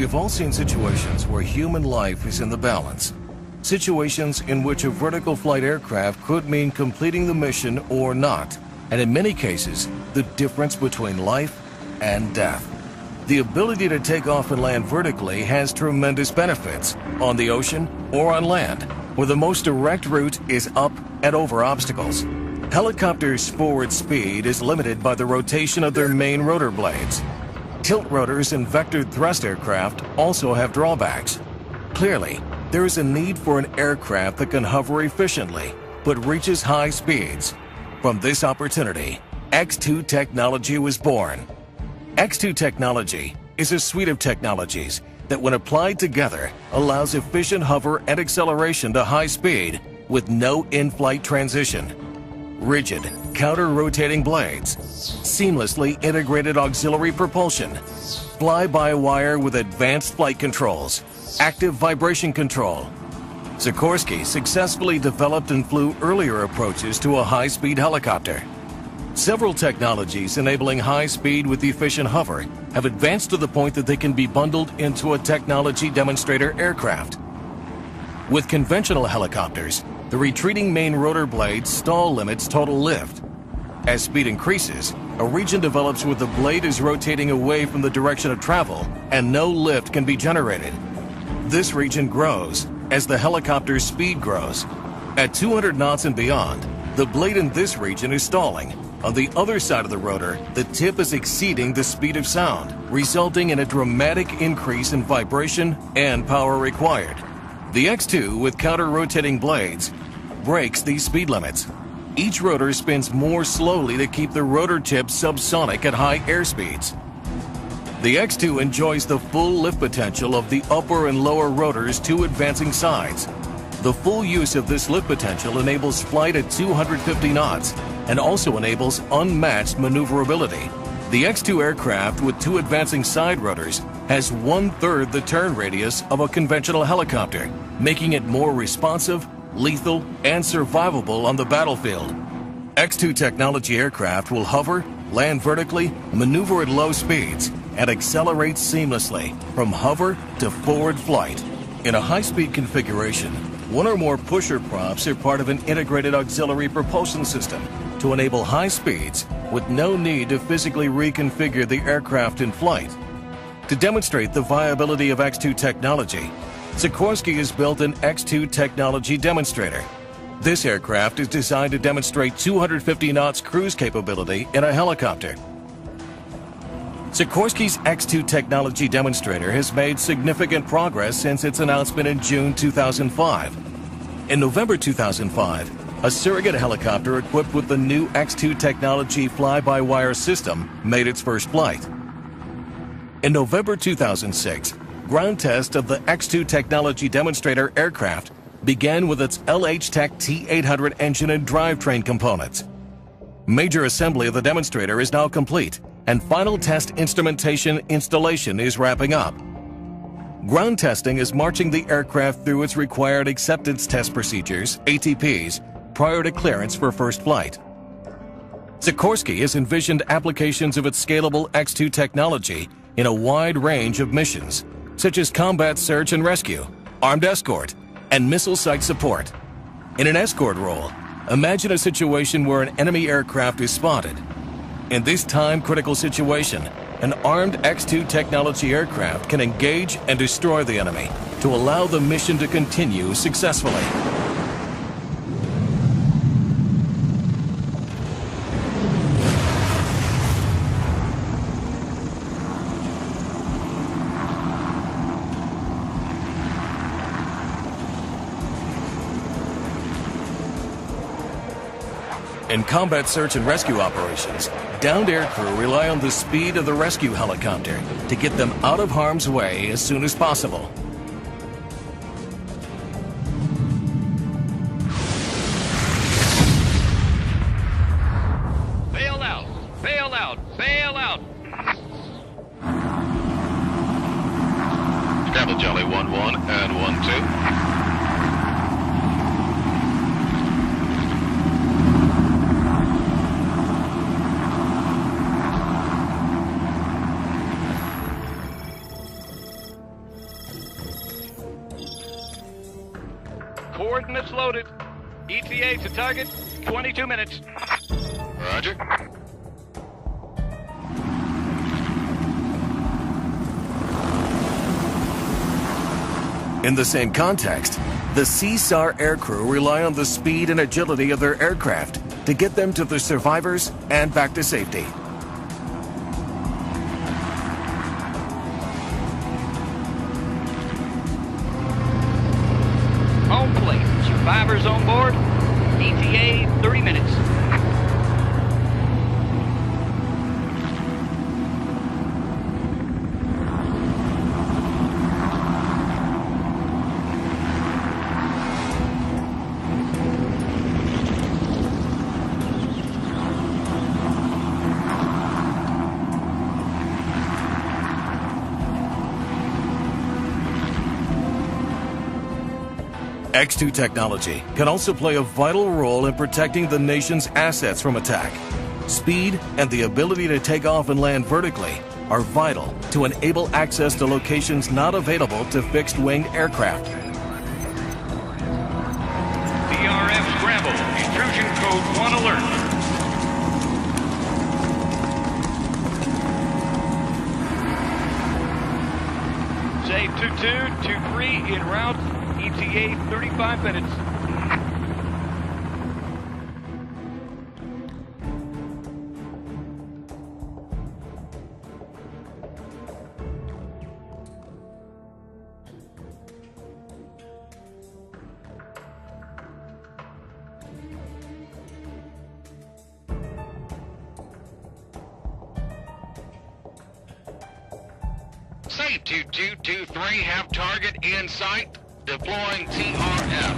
We have all seen situations where human life is in the balance. Situations in which a vertical flight aircraft could mean completing the mission or not, and in many cases, the difference between life and death. The ability to take off and land vertically has tremendous benefits on the ocean or on land, where the most direct route is up and over obstacles. Helicopters' forward speed is limited by the rotation of their main rotor blades. Tilt rotors and vectored thrust aircraft also have drawbacks. Clearly, there is a need for an aircraft that can hover efficiently, but reaches high speeds. From this opportunity, X2 technology was born. X2 technology is a suite of technologies that, when applied together, allows efficient hover and acceleration to high speed with no in-flight transition. Rigid, counter-rotating blades, seamlessly integrated auxiliary propulsion, fly-by-wire with advanced flight controls, active vibration control. Sikorsky successfully developed and flew earlier approaches to a high-speed helicopter. Several technologies enabling high speed with efficient hover have advanced to the point that they can be bundled into a technology demonstrator aircraft. With conventional helicopters, the retreating main rotor blade stall limits total lift. As speed increases, a region develops where the blade is rotating away from the direction of travel and no lift can be generated. This region grows as the helicopter's speed grows. At 200 knots and beyond, the blade in this region is stalling. On the other side of the rotor, the tip is exceeding the speed of sound, resulting in a dramatic increase in vibration and power required. The X2, with counter-rotating blades, breaks these speed limits. Each rotor spins more slowly to keep the rotor tip subsonic at high airspeeds. The X2 enjoys the full lift potential of the upper and lower rotor's two advancing sides. The full use of this lift potential enables flight at 250 knots and also enables unmatched maneuverability. The X2 aircraft with two advancing side rotors has 1/3 the turn radius of a conventional helicopter, making it more responsive, lethal, and survivable on the battlefield. X2 technology aircraft will hover, land vertically, maneuver at low speeds, and accelerate seamlessly from hover to forward flight. In a high-speed configuration, one or more pusher props are part of an integrated auxiliary propulsion system to enable high speeds with no need to physically reconfigure the aircraft in flight. To demonstrate the viability of X2 technology, Sikorsky has built an X2 technology demonstrator. This aircraft is designed to demonstrate 250 knots cruise capability in a helicopter. Sikorsky's X2 technology demonstrator has made significant progress since its announcement in June 2005. In November 2005, a surrogate helicopter equipped with the new X2 technology fly-by-wire system made its first flight. In November 2006, ground test of the X2 technology demonstrator aircraft began with its LH-Tech T800 engine and drivetrain components. Major assembly of the demonstrator is now complete, and final test instrumentation installation is wrapping up. Ground testing is marching the aircraft through its required acceptance test procedures, ATPs, prior to clearance for first flight. Sikorsky has envisioned applications of its scalable X2 technology in a wide range of missions, such as combat search and rescue, armed escort, and missile site support. In an escort role, imagine a situation where an enemy aircraft is spotted. In this time-critical situation, an armed X2 technology aircraft can engage and destroy the enemy to allow the mission to continue successfully. In combat search and rescue operations, downed air crew rely on the speed of the rescue helicopter to get them out of harm's way as soon as possible. Bail out! Bail out! Bail out! Scramble Jelly 1-1 and 1-2. Traps loaded. ETA to target, 22 minutes. Roger. In the same context, the CSAR aircrew rely on the speed and agility of their aircraft to get them to the survivors and back to safety. Home plate, survivors on board. ETA 30 minutes. X2 technology can also play a vital role in protecting the nation's assets from attack. Speed and the ability to take off and land vertically are vital to enable access to locations not available to fixed-wing aircraft. DRF scramble, intrusion code 1 alert. Say 2223 en route. ETA 35 minutes. Say 2223, have target in sight. Deploying TRF.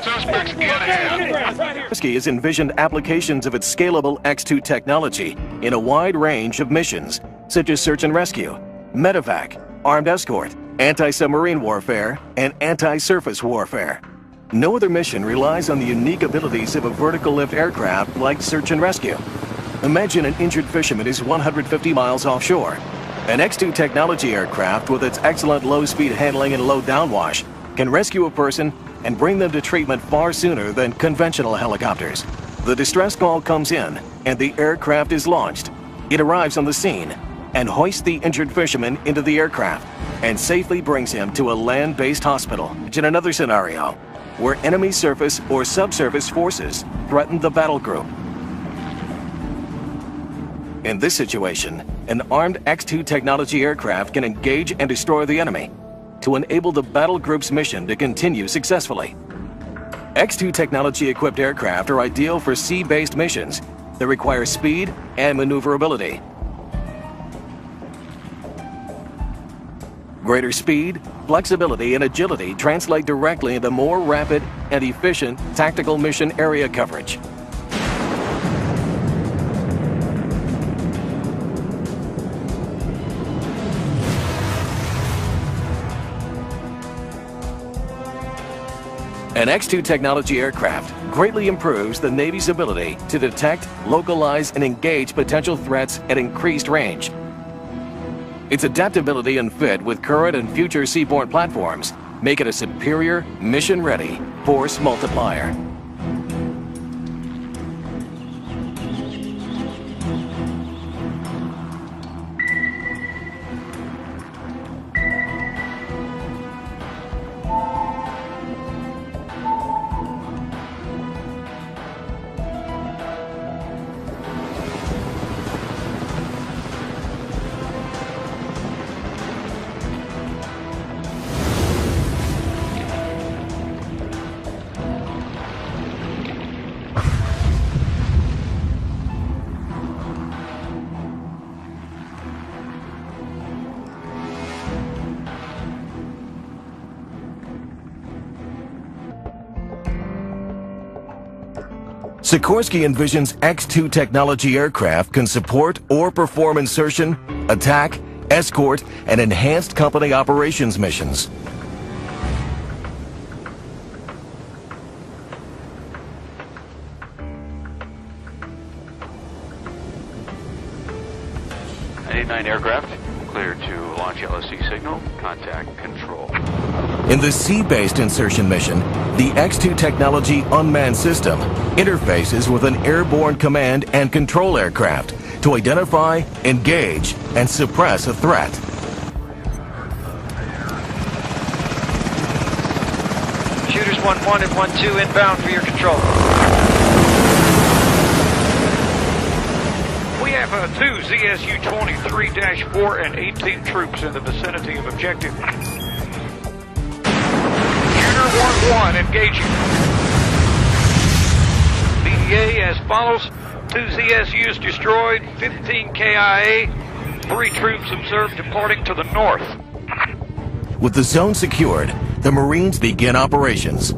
Suspects get ahead. Sikorsky has envisioned applications of its scalable X2 technology in a wide range of missions, such as search and rescue, medevac, armed escort, anti-submarine warfare, and anti-surface warfare. No other mission relies on the unique abilities of a vertical lift aircraft like search and rescue. Imagine an injured fisherman is 150 miles offshore. An X2 technology aircraft with its excellent low-speed handling and low downwash can rescue a person and bring them to treatment far sooner than conventional helicopters. The distress call comes in and the aircraft is launched. It arrives on the scene and hoists the injured fisherman into the aircraft and safely brings him to a land-based hospital. In another scenario, where enemy surface or subsurface forces threaten the battle group. In this situation, an armed X2 technology aircraft can engage and destroy the enemy to enable the battle group's mission to continue successfully. X2 technology-equipped aircraft are ideal for sea-based missions that require speed and maneuverability. Greater speed, flexibility, and agility translate directly into more rapid and efficient tactical mission area coverage. An X2 technology aircraft greatly improves the Navy's ability to detect, localize, and engage potential threats at increased range. Its adaptability and fit with current and future seaborne platforms make it a superior, mission-ready force multiplier. Sikorsky envisions X2 technology aircraft can support or perform insertion, attack, escort, and enhanced company operations missions. Aircraft, clear to launch LSC signal, contact control. In the sea-based insertion mission, the X-2 technology unmanned system interfaces with an airborne command and control aircraft to identify, engage, and suppress a threat. Shooters 1-1 and 1-2 inbound for your control. We have 2 ZSU 23-4 and 18 troops in the vicinity of objective. Shooter 1-1 engaging. BDA as follows. 2 ZSUs destroyed, 15 KIA, 3 troops observed departing to the north. With the zone secured, the Marines begin operations.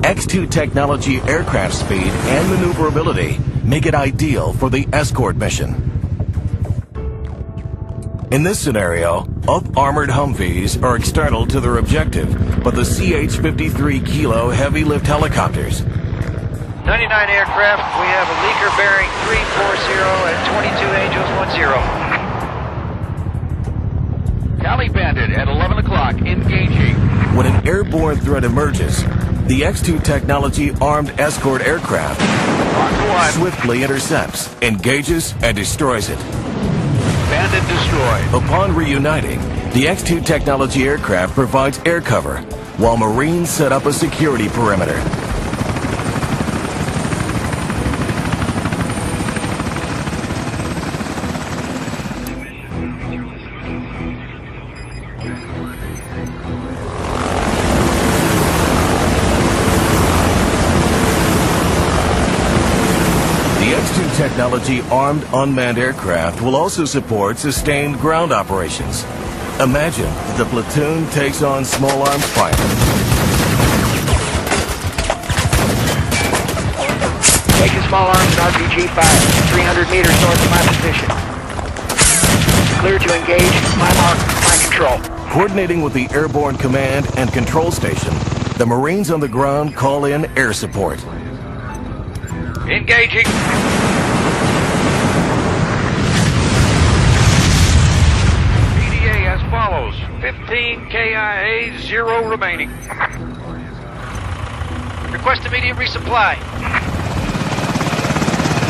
X-2 technology aircraft speed and maneuverability make it ideal for the escort mission. In this scenario, up-armored Humvees are external to their objective, but the CH-53 Kilo heavy lift helicopters. 99 aircraft, we have a leaker bearing 340 and 22 Angels 10. Tally Bandit at 11 o'clock, engaging. When an airborne threat emerges, the X-2 technology armed escort aircraft swiftly intercepts, engages, and destroys it. Bandit destroyed. Upon reuniting, the X-2 technology aircraft provides air cover, while Marines set up a security perimeter. Technology armed unmanned aircraft will also support sustained ground operations. Imagine the platoon takes on small arms fire. Taking small arms and RPG fire, 300 meters north of my position. Clear to engage, my mark, my control. Coordinating with the airborne command and control station, the Marines on the ground call in air support. Engaging. BDA as follows. 15 KIA, 0 remaining. Request immediate resupply.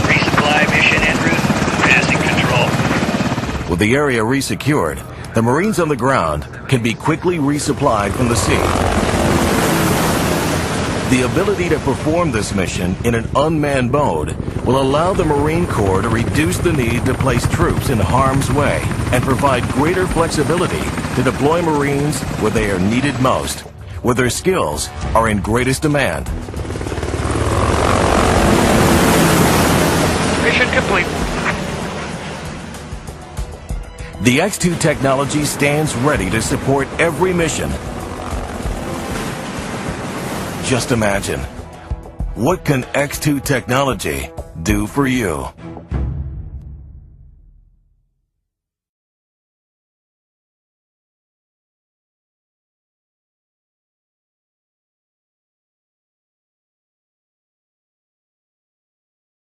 Resupply mission en route. Passing control. With the area resecured, the Marines on the ground can be quickly resupplied from the sea. The ability to perform this mission in an unmanned mode will allow the Marine Corps to reduce the need to place troops in harm's way and provide greater flexibility to deploy Marines where they are needed most, where their skills are in greatest demand. Mission complete. The X-2 technology stands ready to support every mission. Just imagine, what can X-2 technology do for you?